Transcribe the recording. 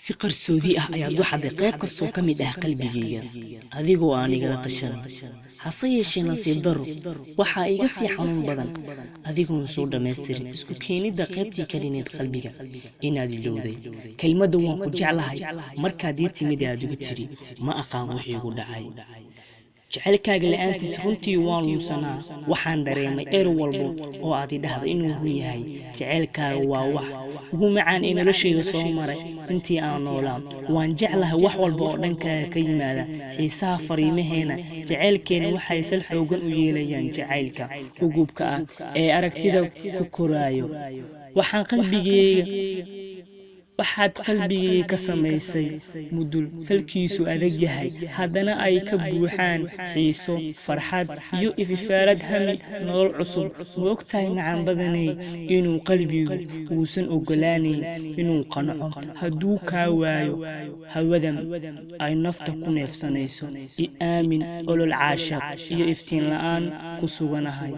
si qarsoodi ah ayaad waxaad qayb kastoo ka mid ah qalbigayga adigoo aan igala tashan hase yeeshee nasiib daro waxaa iga sii xanuun badan adigoon soo dhammaystirin isku keenidda qaybtii kalineed qalbiga inaad ilowday kelmadda waan ku jeclahay markaad ii timid aad igu tiri ma aqaan wixii igu dhacay jacaylkaaga la'aantiis runtii waan lunsanaa waxaan dareemay walbo oo aad idhahda inuu run yahay jacaylkaaga waa wax ugu macaan ee noloshayda soo maray intii aan noolaa waan jeclahay wax walba oo dhankaaga ka yimaada xiisaha fariimaheena jacaylkeena waxay sal xoogan u yeelayaan jacaylka ugubka ah ee aragtida ku koraayo waxaad qalbigayga ka samaysay mudul salkiisu adag yahay haddana ay ka buuxaan xiiso farxad iyo ififaarad hami nolol cusub ma ogtahay macaan badanay inuu qalbigu uusan ogolaanayn inuu qanco hadduu kaa waayo hawadan ay nafta ku neefsanayso i aamin olol caashaq iyo iftiin la'aan ku suganahay